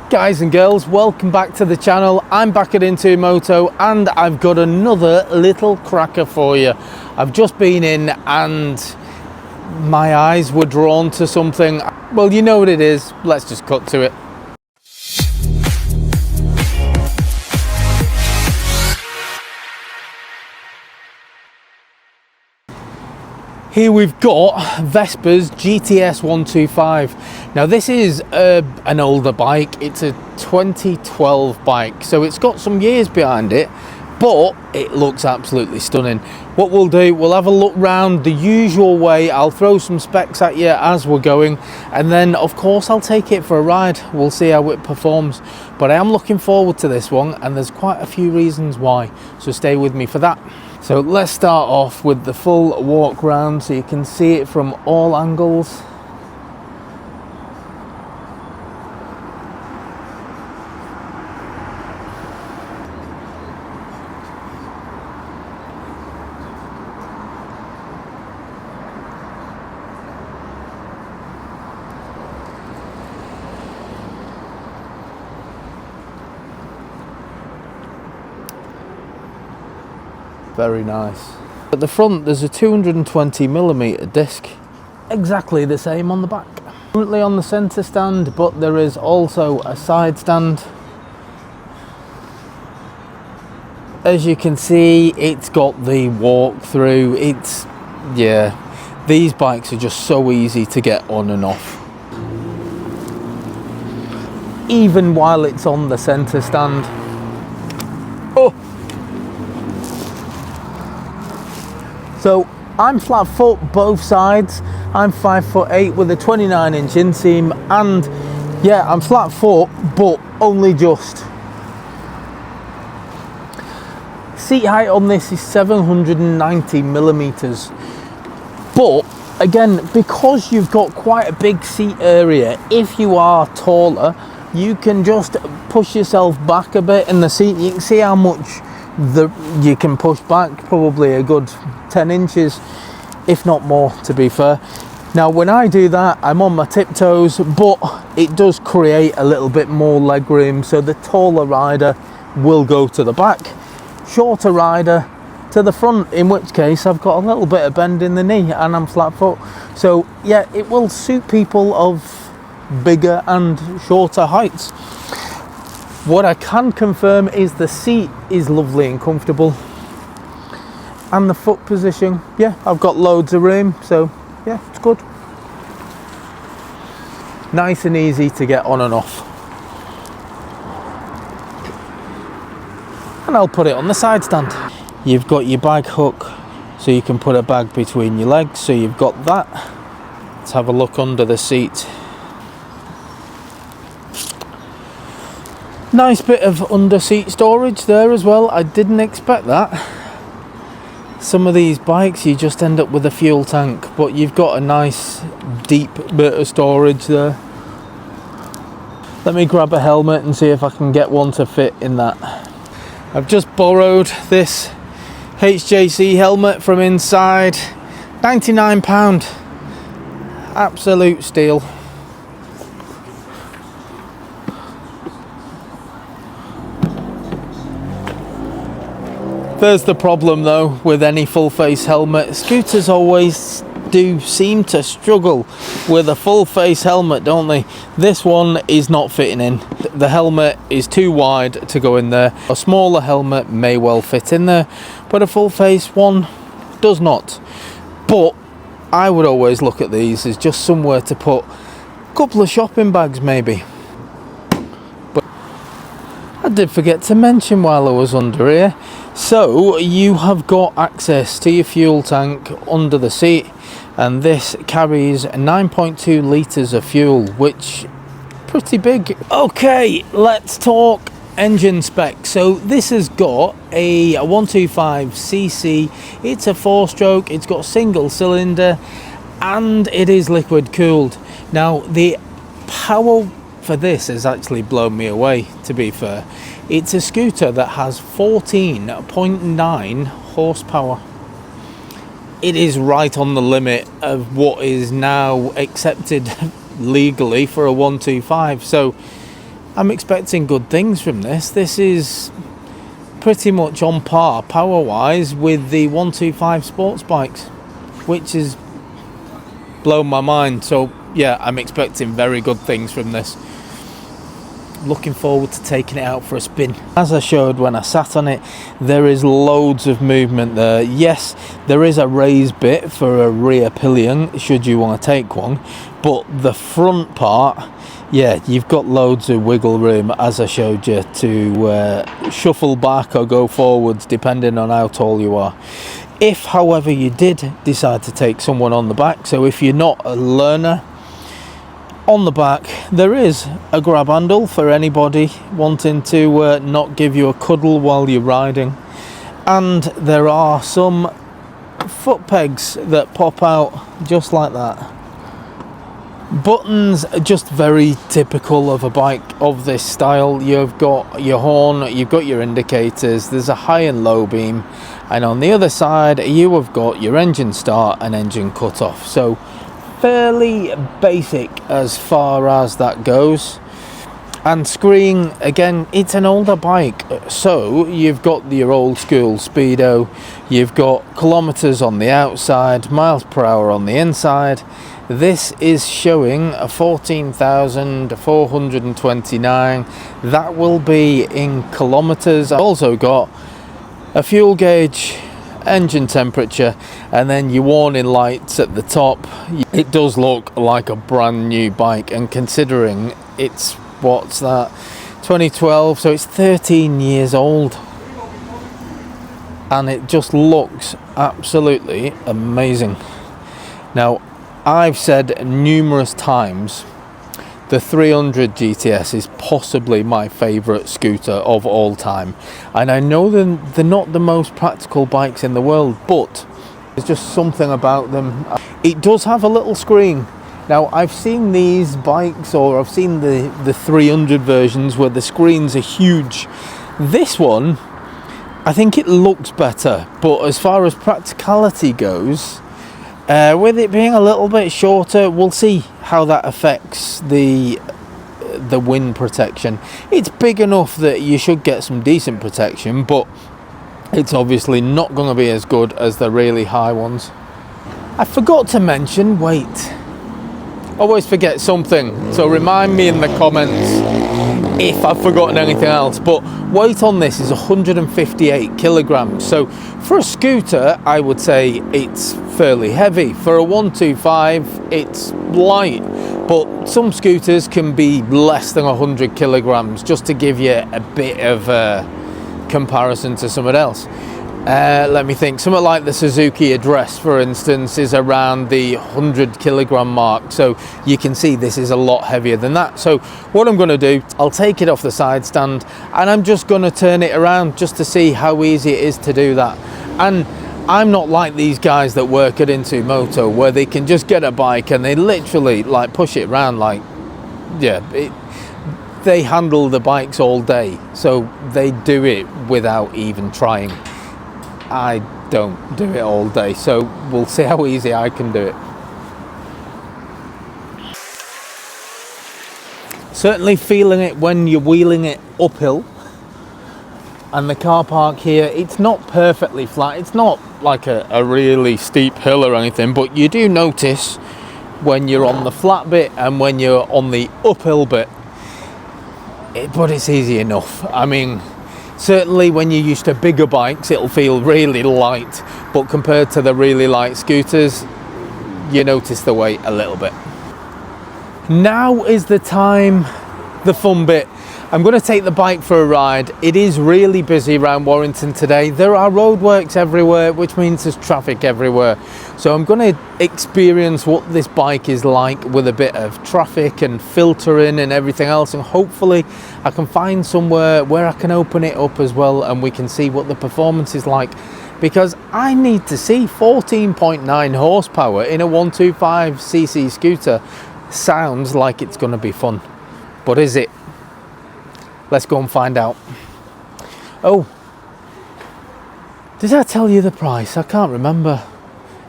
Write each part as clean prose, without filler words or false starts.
Guys and girls, welcome back to the channel. I'm back at Into Moto and I've got another little cracker for you. I've just been in and my eyes were drawn to something. Well, you know what it is. Let's just cut to it. Here we've got Vespa's GTS 125. Now this is an older bike. It's a 2012 bike, so it's got some years behind it, but it looks absolutely stunning. What we'll do, we'll have a look round the usual way. I'll throw some specs at you as we're going, and then of course I'll take it for a ride. We'll see how it performs, but I am looking forward to this one, and there's quite a few reasons why, so stay with me for that. So let's start off with the full walk round so you can see it from all angles. Very nice. At the front there's a 220mm disc, exactly the same on the back. Currently on the centre stand, but there is also a side stand. As you can see, it's got the walk through. These bikes are just so easy to get on and off, even while it's on the centre stand. Oh! So I'm flat foot both sides. I'm 5'8" with a 29-inch inseam, and yeah, I'm flat foot, but only just. Seat height on this is 790mm. But again, because you've got quite a big seat area, if you are taller, you can just push yourself back a bit in the seat. You can see how much you can push back, probably a good 10 inches, if not more, to be fair. Now when I do that, I'm on my tiptoes, but it does create a little bit more leg room, so the taller rider will go to the back, shorter rider to the front, in which case I've got a little bit of bend in the knee and I'm flat foot. So yeah, it will suit people of bigger and shorter heights. What I can confirm is the seat is lovely and comfortable, and the foot position, yeah, I've got loads of room, so yeah, it's good. Nice and easy to get on and off. And I'll put it on the side stand. You've got your bag hook, so you can put a bag between your legs, so you've got that. Let's have a look under the seat. Nice bit of under seat storage there as well. I didn't expect that. Some of these bikes you just end up with a fuel tank, but you've got a nice deep bit of storage there. Let me grab a helmet and see if I can get one to fit in that. I've just borrowed this HJC helmet from inside. £99. Absolute steal. There's the problem though with any full face helmet. Scooters always do seem to struggle with a full face helmet, don't they? This one is not fitting in. The helmet is too wide to go in there. A smaller helmet may well fit in there, but a full face one does not. But I would always look at these as just somewhere to put a couple of shopping bags maybe. But I did forget to mention while I was under here, so you have got access to your fuel tank under the seat, and this carries 9.2 litres of fuel, which pretty big. Okay, let's talk engine specs. So this has got a 125cc, it's a 4-stroke, it's got single cylinder, and it is liquid cooled. Now the power for this has actually blown me away, to be fair. It's a scooter that has 14.9 horsepower. It is right on the limit of what is now accepted legally for a 125. So I'm expecting good things from this. This is pretty much on par power-wise with the 125 sports bikes, which has blown my mind. So yeah, I'm expecting very good things from this. Looking forward to taking it out for a spin. As I showed when I sat on it, there is loads of movement there. Yes, there is a raised bit for a rear pillion should you want to take one, but the front part, yeah, you've got loads of wiggle room, as I showed you, to shuffle back or go forwards depending on how tall you are. If, however, you did decide to take someone on the back, so if you're not a learner, on the back there is a grab handle for anybody wanting to not give you a cuddle while you're riding, and there are some foot pegs that pop out just like that. Buttons are just very typical of a bike of this style. You've got your horn, you've got your indicators, there's a high and low beam, and on the other side you have got your engine start and engine cut off. So fairly basic as far as that goes. And screen, again, it's an older bike, so you've got your old school speedo, you've got kilometers on the outside, miles per hour on the inside. This is showing a 14,429. That will be in kilometers. I've also got a fuel gauge, engine temperature, and then your warning lights at the top. It does look like a brand new bike, and considering it's, what's that, 2012, so it's 13 years old, and it just looks absolutely amazing. Now, I've said numerous times the 300 GTS is possibly my favourite scooter of all time, and I know they're not the most practical bikes in the world, but there's just something about them. It does have a little screen. Now, I've seen these bikes, or I've seen the 300 versions where the screens are huge. This one, I think it looks better, but as far as practicality goes, with it being a little bit shorter, we'll see how that affects the wind protection. It's big enough that you should get some decent protection, but it's obviously not going to be as good as the really high ones. I forgot to mention weight. Always forget something, so remind me in the comments if I've forgotten anything else. But weight on this is 158 kilograms, so for a scooter I would say it's fairly heavy. For a 125 it's light, but some scooters can be less than 100 kilograms, just to give you a bit of comparison to someone else. Let me think. Something like the Suzuki Address, for instance, is around the 100 kilogram mark, so you can see this is a lot heavier than that. So what I'm going to do, I'll take it off the side stand and I'm just going to turn it around just to see how easy it is to do that. And I'm not like these guys that work at Into Moto, where they can just get a bike and they literally like push it around like, yeah, they handle the bikes all day, so they do it without even trying. I don't do it all day, so we'll see how easy I can do it. Certainly feeling it when you're wheeling it uphill. And the car park here, it's not perfectly flat, it's not like a really steep hill or anything, but you do notice when you're on the flat bit and when you're on the uphill bit. But it's easy enough. I mean, certainly when you're used to bigger bikes, it'll feel really light, but compared to the really light scooters, you notice the weight a little bit. Now is the time, the fun bit. I'm going to take the bike for a ride. It is really busy around Warrington today. There are roadworks everywhere, which means there's traffic everywhere. So I'm going to experience what this bike is like with a bit of traffic and filtering and everything else, and hopefully I can find somewhere where I can open it up as well and we can see what the performance is like, because I need to see 14.9 horsepower in a 125cc scooter. Sounds like it's going to be fun, but is it? Let's go and find out. Oh, did I tell you the price? I can't remember.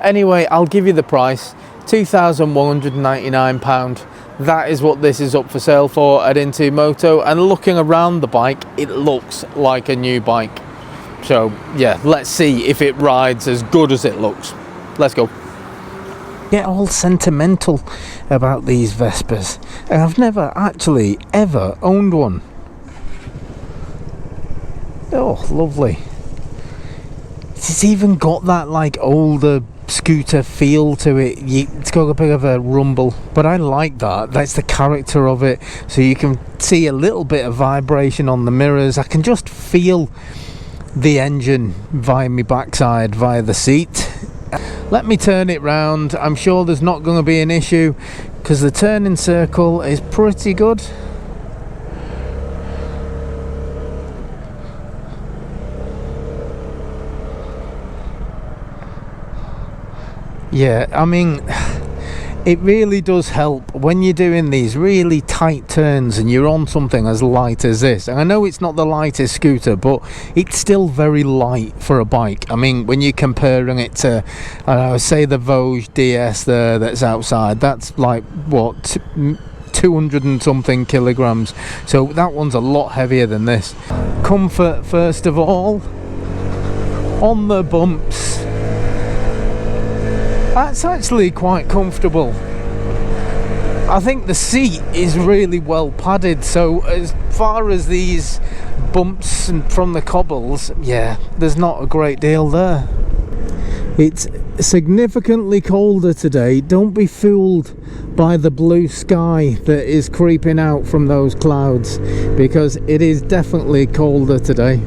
Anyway, I'll give you the price. £2,199. that is what this is up for sale for at Into Moto. And looking around the bike, it looks like a new bike. So yeah, let's see if it rides as good as it looks. Let's go. Get all sentimental about these Vespas, and I've never actually ever owned one. Oh, lovely. It's even got that like older scooter feel to it. It's got a bit of a rumble, but I like that. That's the character of it. So you can see a little bit of vibration on the mirrors. I can just feel the engine via my backside, via the seat. Let me turn it round. I'm sure there's not going to be an issue because the turning circle is pretty good. Yeah, I mean, it really does help when you're doing these really tight turns and you're on something as light as this. And I know it's not the lightest scooter, but it's still very light for a bike. I mean, when you're comparing it to, say the Vespa GTS there that's outside, that's like, what, 200 and something kilograms. So that one's a lot heavier than this. Comfort, first of all, on the bumps. That's actually quite comfortable. I think the seat is really well padded, so as far as these bumps and from the cobbles, yeah, there's not a great deal there. It's significantly colder today. Don't be fooled by the blue sky that is creeping out from those clouds, because it is definitely colder today.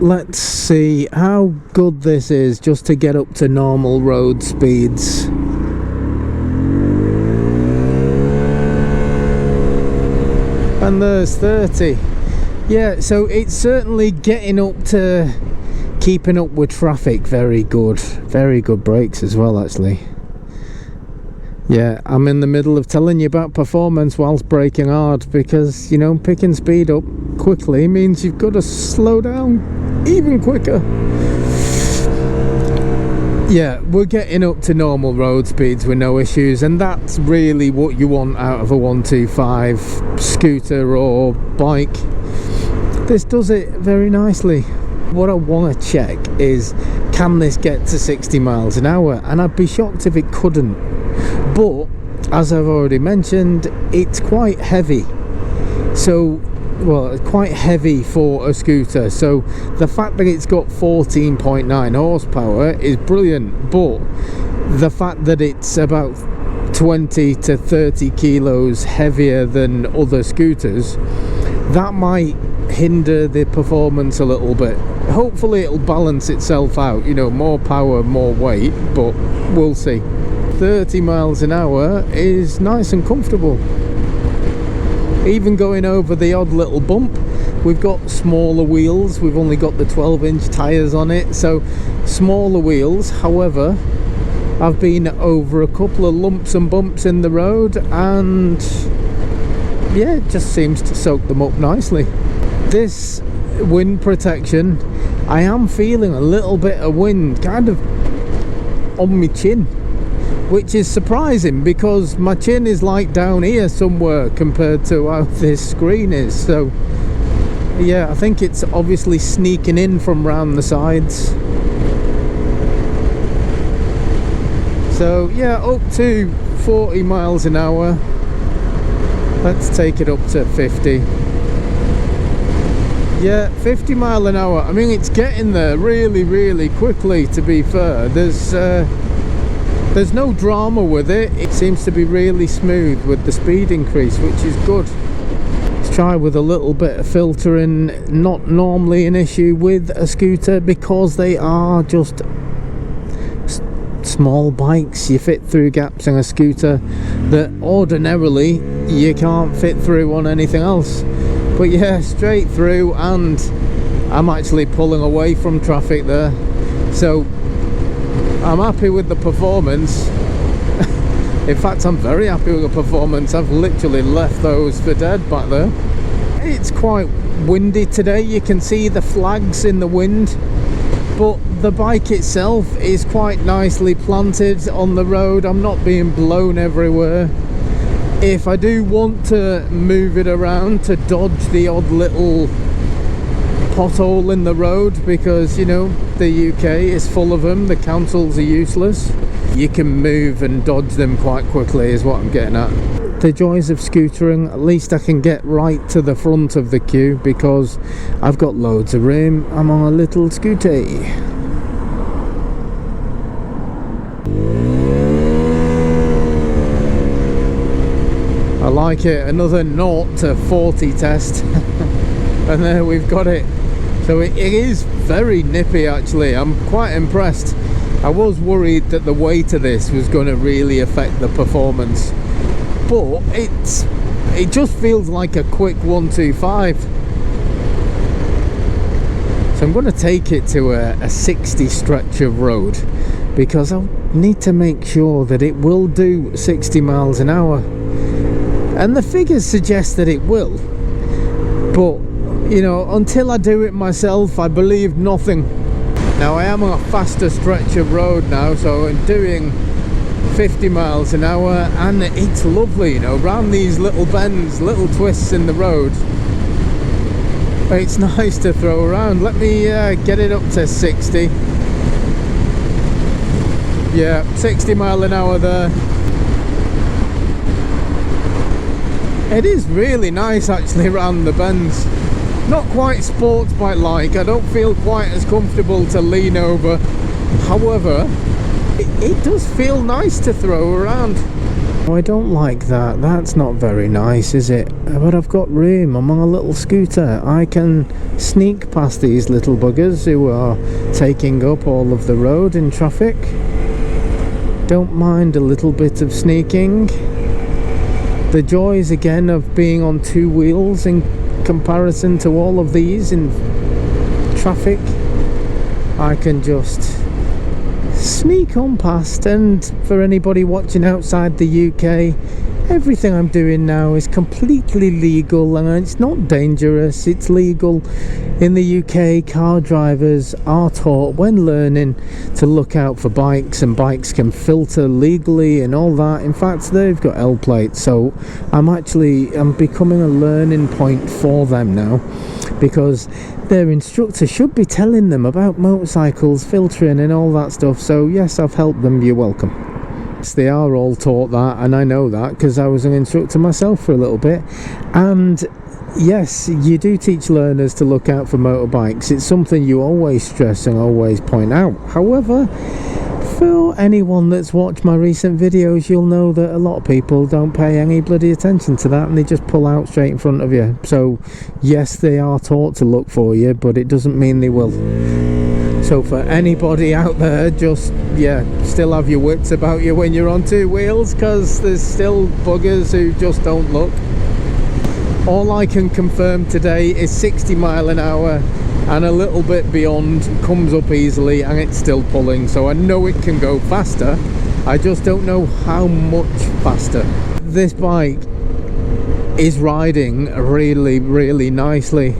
Let's see how good this is just to get up to normal road speeds. And there's 30. Yeah, so it's certainly getting up to keeping up with traffic. Very good brakes as well, actually. Yeah, I'm in the middle of telling you about performance whilst braking hard, because, you know, picking speed up quickly means you've got to slow down even quicker. Yeah, we're getting up to normal road speeds with no issues, and that's really what you want out of a 125 scooter or bike. This does it very nicely. What I want to check is, can this get to 60 miles an hour? And I'd be shocked if it couldn't. But as I've already mentioned, it's quite heavy. So, well, it's quite heavy for a scooter. So the fact that it's got 14.9 horsepower is brilliant. But the fact that it's about 20 to 30 kilos heavier than other scooters, that might hinder the performance a little bit. Hopefully it'll balance itself out, you know, more power, more weight, but we'll see. 30 miles an hour is nice and comfortable. Even going over the odd little bump. We've got smaller wheels, we've only got the 12-inch tyres on it, so smaller wheels. However, I've been over a couple of lumps and bumps in the road, and yeah, it just seems to soak them up nicely. This wind protection, I am feeling a little bit of wind kind of on my chin, which is surprising because my chin is like down here somewhere compared to how this screen is. So yeah, I think it's obviously sneaking in from round the sides. So yeah, up to 40 miles an hour. Let's take it up to 50. Yeah, 50 mile an hour. I mean, it's getting there really quickly, to be fair. There's no drama with it. It seems to be really smooth with the speed increase, which is good. Let's try with a little bit of filtering. Not normally an issue with a scooter because they are just small bikes. You fit through gaps in a scooter that ordinarily you can't fit through on anything else. But yeah, straight through, and I'm actually pulling away from traffic there. So I'm happy with the performance. In fact, I'm very happy with the performance. I've literally left those for dead back there. It's quite windy today. You can see the flags in the wind, but the bike itself is quite nicely planted on the road. I'm not being blown everywhere. if I do want to move it around to dodge the odd little pothole in the road, because you know the UK is full of them, the councils are useless, you can move and dodge them quite quickly is what I'm getting at. The joys of scootering, at least I can get right to the front of the queue because I've got loads of room. I'm on a little scooty. I like it. Another 0 to 40 test and there we've got it. So it is very nippy actually. I'm quite impressed. I was worried that the weight of this was going to really affect the performance, but it just feels like a quick 125. So I'm going to take it to a 60 stretch of road because I need to make sure that it will do 60 miles an hour, and the figures suggest that it will, but you know, until I do it myself, I believe nothing. Now I am on a faster stretch of road now, so I'm doing 50 miles an hour, and it's lovely, you know, around these little bends, little twists in the road. It's nice to throw around. Let me get it up to 60. Yeah, 60 mile an hour there. It is really nice actually around the bends. Not quite sports bike like, I don't feel quite as comfortable to lean over. However, it does feel nice to throw around. Oh, I don't like that. That's not very nice, is it? But I've got room. I'm on a little scooter. I can sneak past these little buggers who are taking up all of the road in traffic. Don't mind a little bit of sneaking. The joys again of being on two wheels in comparison to all of these in traffic. I can just sneak on past, and for anybody watching outside the UK, everything I'm doing now is completely legal and it's not dangerous. It's legal. In the UK, car drivers are taught when learning to look out for bikes, and bikes can filter legally and all that. In fact, they've got L plates, so I'm becoming a learning point for them now, because their instructor should be telling them about motorcycles, filtering and all that stuff. So yes, I've helped them. You're welcome. Yes, they are all taught that, and I know that because I was an instructor myself for a little bit. And yes, you do teach learners to look out for motorbikes. It's something you always stress and always point out. However, for anyone that's watched my recent videos, you'll know that a lot of people don't pay any bloody attention to that, and they just pull out straight in front of you. So yes, they are taught to look for you, but it doesn't mean they will. So for anybody out there, just still have your wits about you when you're on two wheels, because there's still buggers who just don't look. All I can confirm today is 60 mile an hour, and a little bit beyond comes up easily, and it's still pulling, so I know it can go faster. I just don't know how much faster. This bike is riding really, really nicely,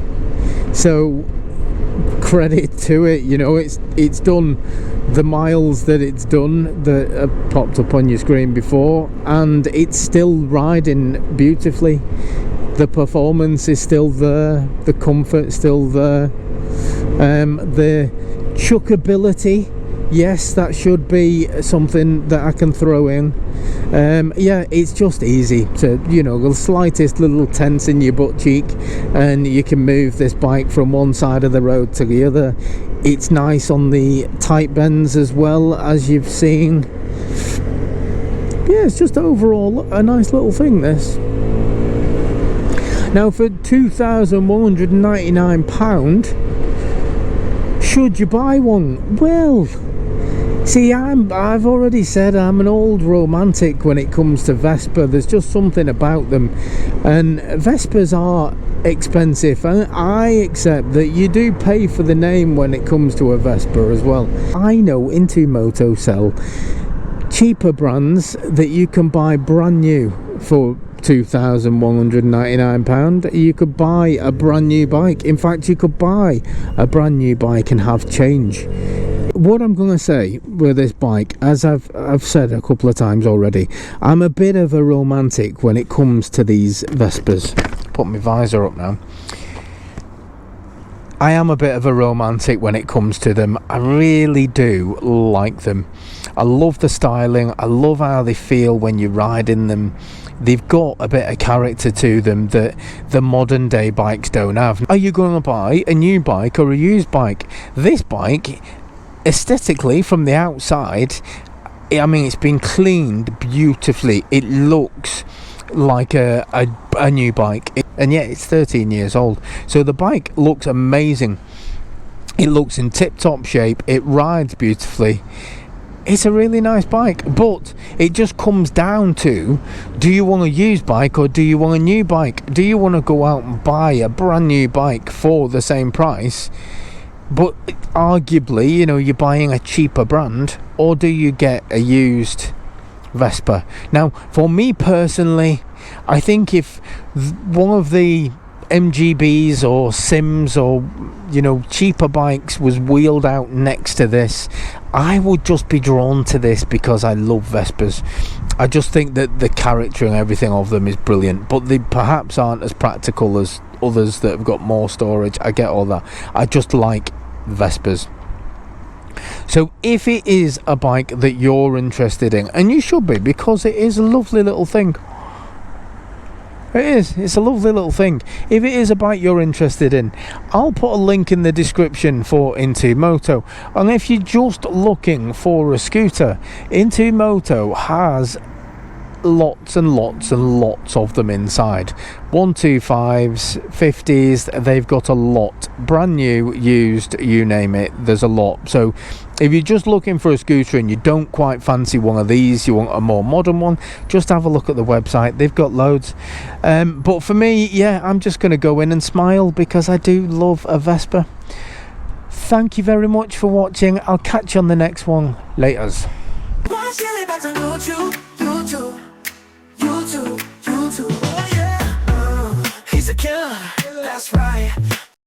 so credit to it. You know, it's done the miles that it's done that have popped up on your screen before, and it's still riding beautifully. The performance is still there, the comfort's still there, the chuckability, yes, that should be something that I can throw in. Yeah, it's just easy to, you know, the slightest little tense in your butt cheek and you can move this bike from one side of the road to the other. It's nice on the tight bends as well, as you've seen. Yeah, it's just overall a nice little thing, this. Now for £2,199, should you buy one? Well, see, I've already said I'm an old romantic when it comes to Vespa. There's just something about them, and Vespas are expensive, and I accept that you do pay for the name when it comes to a Vespa as well. I know Intumoto sell cheaper brands that you can buy brand new for £2,199. You could buy a brand new bike. In fact, you could buy a brand new bike and have change. what I'm going to say with this bike, as I've said a couple of times already, I'm a bit of a romantic when it comes to these Vespas. Put my visor up now. I am a bit of a romantic when it comes to them. I really do like them. I love the styling. I love how they feel when you ride in them. They've got a bit of character to them that the modern day bikes don't have. Are you going to buy a new bike or a used bike? This bike, aesthetically from the outside, I mean, it's been cleaned beautifully. It looks like a new bike, and yet it's 13 years old. So the bike looks amazing. It looks in tip-top shape. It rides beautifully. It's a really nice bike, but it just comes down to, do you want a used bike or do you want a new bike? Do you want to go out and buy a brand new bike for the same price, but arguably, you know, you're buying a cheaper brand, or do you get a used Vespa? Now, for me personally, I think if one of the MGBs or Sims or, you know, cheaper bikes was wheeled out next to this, I would just be drawn to this because I love Vespas. I just think that the character and everything of them is brilliant, but they perhaps aren't as practical as others that have got more storage. I get all that. I just like Vespas. So if it is a bike that you're interested in, and you should be, because it is a lovely little thing. It is. It's a lovely little thing. If it is a bike you're interested in, I'll put a link in the description for Into Moto. And if you're just looking for a scooter, Into Moto has lots and lots and lots of them inside. 125s, 50s, they've got a lot. Brand new, used, you name it, there's a lot. So if you're just looking for a scooter and you don't quite fancy one of these, you want a more modern one, just have a look at the website. They've got loads. But for me, yeah, I'm just going to go in and smile because I do love a Vespa. Thank you very much for watching. I'll catch you on the next one. Laters. Oh yeah, he's a killer, that's right.